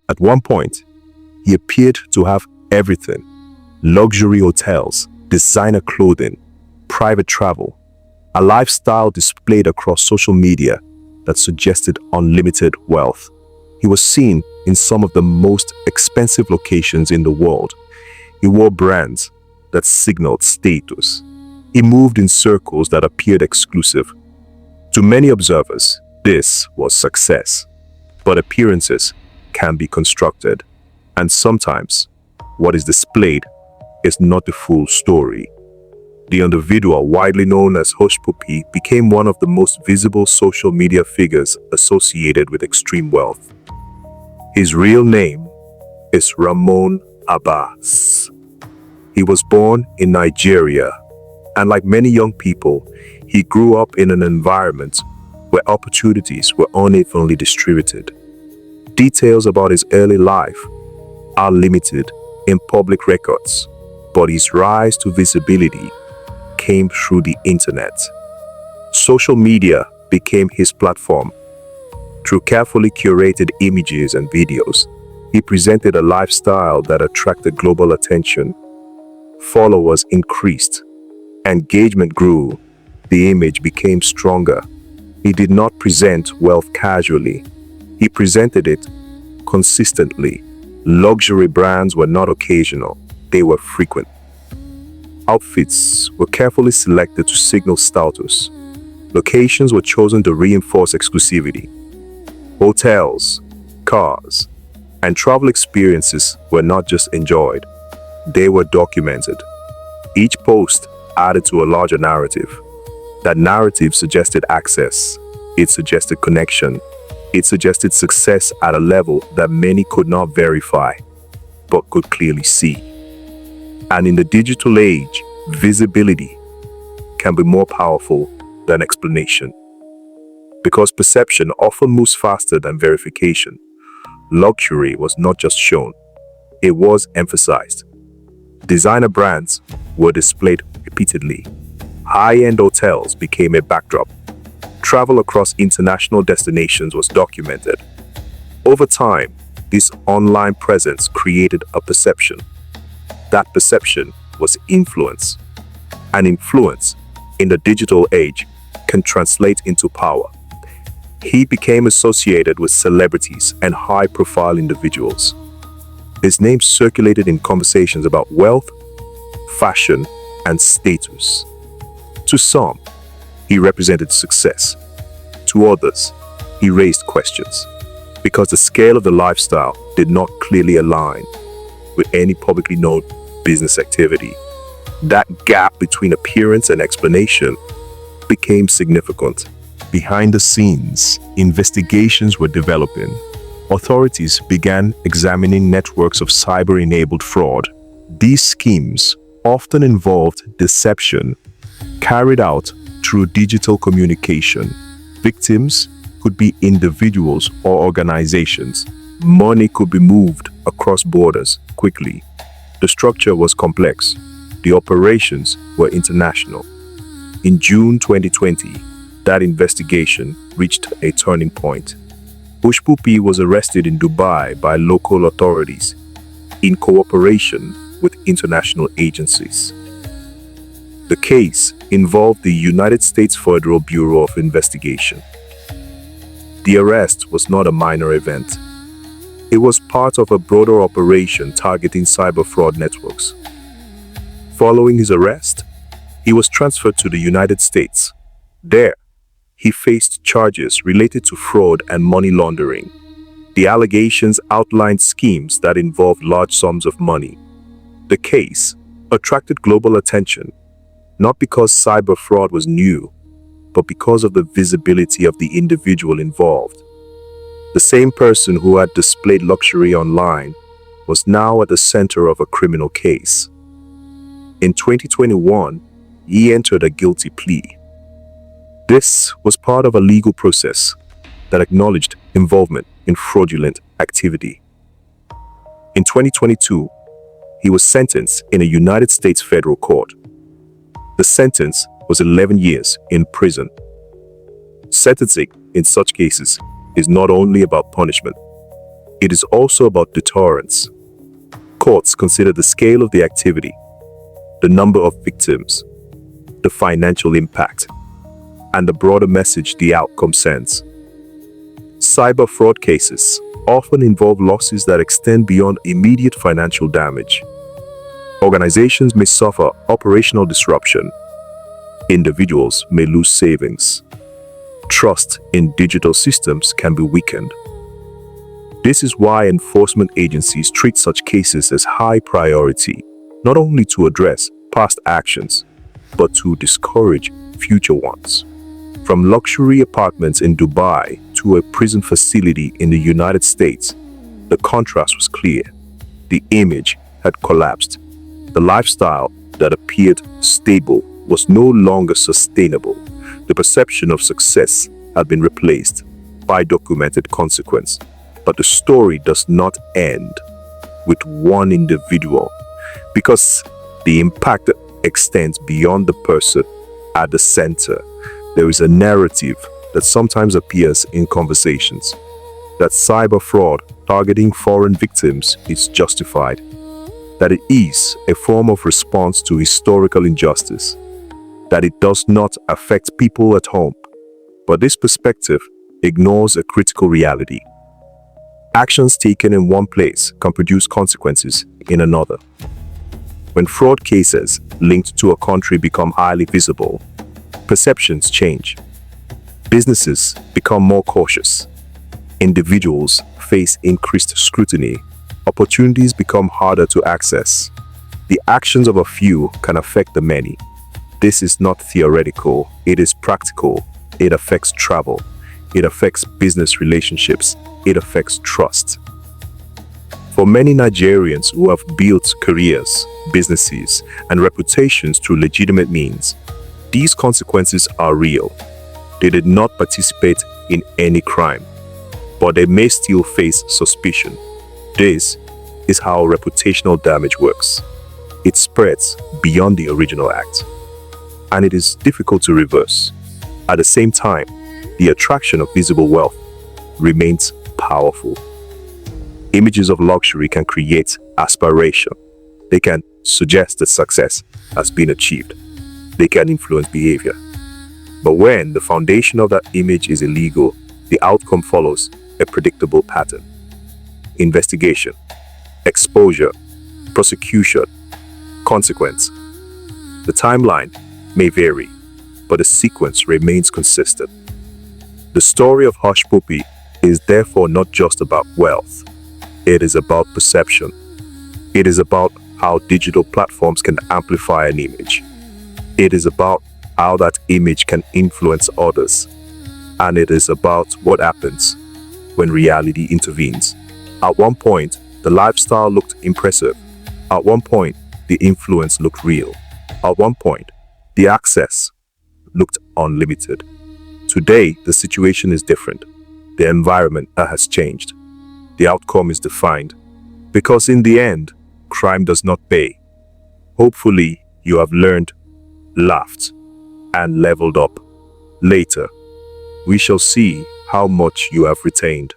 At one point, he appeared to have everything: luxury hotels, designer clothing, private travel, a lifestyle displayed across social media that suggested unlimited wealth. He was seen in some of the most expensive locations in the world. He wore brands that signaled status. He moved in circles that appeared exclusive. To many observers, this was success. But appearances can be constructed, and sometimes what is displayed is not the full story. The individual, widely known as Hushpuppi, became one of the most visible social media figures associated with extreme wealth. His real name is Ramon Abbas. He was born in Nigeria, and like many young people, he grew up in an environment where opportunities were unevenly distributed. Details about his early life are limited in public records, but his rise to visibility came through the internet. Social media became his platform. Through carefully curated images and videos, he presented a lifestyle that attracted global attention. Followers increased, engagement grew, the image became stronger. He did not present wealth casually. He presented it consistently. Luxury brands were not occasional, they were frequent. Outfits were carefully selected to signal status. Locations were chosen to reinforce exclusivity. Hotels, cars, and travel experiences were not just enjoyed, they were documented. Each post added to a larger narrative. That narrative suggested access, it suggested connection, it suggested success at a level that many could not verify, but could clearly see. And in the digital age, visibility can be more powerful than explanation. Because perception often moves faster than verification, luxury was not just shown, it was emphasized. Designer brands were displayed repeatedly. High-end hotels became a backdrop. Travel across international destinations was documented. Over time, this online presence created a perception. That perception was influence. And influence, in the digital age, can translate into power. He became associated with celebrities and high-profile individuals. His name circulated in conversations about wealth, fashion, and status. To some, he represented success. To others, he raised questions, because the scale of the lifestyle did not clearly align with any publicly known business activity. That gap between appearance and explanation became significant. Behind the scenes, investigations were developing. Authorities began examining networks of cyber-enabled fraud. These schemes often involved deception carried out through digital communication. Victims could be individuals or organizations. Money could be moved across borders quickly. The structure was complex. The operations were international. In June 2020, that investigation reached a turning point. Hushpuppi was arrested in Dubai by local authorities in cooperation with international agencies. The case involved the United States Federal Bureau of Investigation. The arrest was not a minor event. It was part of a broader operation targeting cyber fraud networks. Following his arrest, he was transferred to the United States. There, he faced charges related to fraud and money laundering. The allegations outlined schemes that involved large sums of money. The case attracted global attention, not because cyber fraud was new, but because of the visibility of the individual involved. The same person who had displayed luxury online was now at the center of a criminal case. In 2021, he entered a guilty plea. This was part of a legal process that acknowledged involvement in fraudulent activity. In 2022, he was sentenced in a United States federal court. The sentence was 11 years in prison. Sentencing in such cases is not only about punishment, It is also about deterrence. Courts consider the scale of the activity, the number of victims, the financial impact, and the broader message the outcome sends. Cyber fraud cases often involve losses that extend beyond immediate financial damage. Organizations may suffer operational disruption. Individuals may lose savings. Trust in digital systems can be weakened. This is why enforcement agencies treat such cases as high priority, not only to address past actions, but to discourage future ones. From luxury apartments in Dubai to a prison facility in the United States, the contrast was clear. The image had collapsed. The lifestyle that appeared stable was no longer sustainable. The perception of success had been replaced by documented consequence. But the story does not end with one individual, because the impact extends beyond the person at the center. There is a narrative that sometimes appears in conversations that cyber fraud targeting foreign victims is justified, that it is a form of response to historical injustice, that it does not affect people at home. But this perspective ignores a critical reality. Actions taken in one place can produce consequences in another. When fraud cases linked to a country become highly visible, perceptions change. Businesses become more cautious. Individuals face increased scrutiny. Opportunities become harder to access. The actions of a few can affect the many. This is not theoretical, it is practical. It affects travel. It affects business relationships. It affects trust. For many Nigerians who have built careers, businesses, and reputations through legitimate means, these consequences are real. They did not participate in any crime, but they may still face suspicion. This is how reputational damage works. It spreads beyond the original act, and it is difficult to reverse. At the same time, the attraction of visible wealth remains powerful. Images of luxury can create aspiration. They can suggest that success has been achieved. They can influence behavior. But when the foundation of that image is illegal, the outcome follows a predictable pattern. Investigation, exposure, prosecution, consequence. The timeline may vary, but the sequence remains consistent. The story of Hushpuppi is therefore not just about wealth. It is about perception. It is about how digital platforms can amplify an image. It is about how that image can influence others. And it is about what happens when reality intervenes. At one point, the lifestyle looked impressive. At one point, the influence looked real. At one point, the access looked unlimited. Today, the situation is different. The environment has changed. The outcome is defined. Because in the end, crime does not pay. Hopefully, you have learned, laughed, and leveled up. Later, we shall see how much you have retained.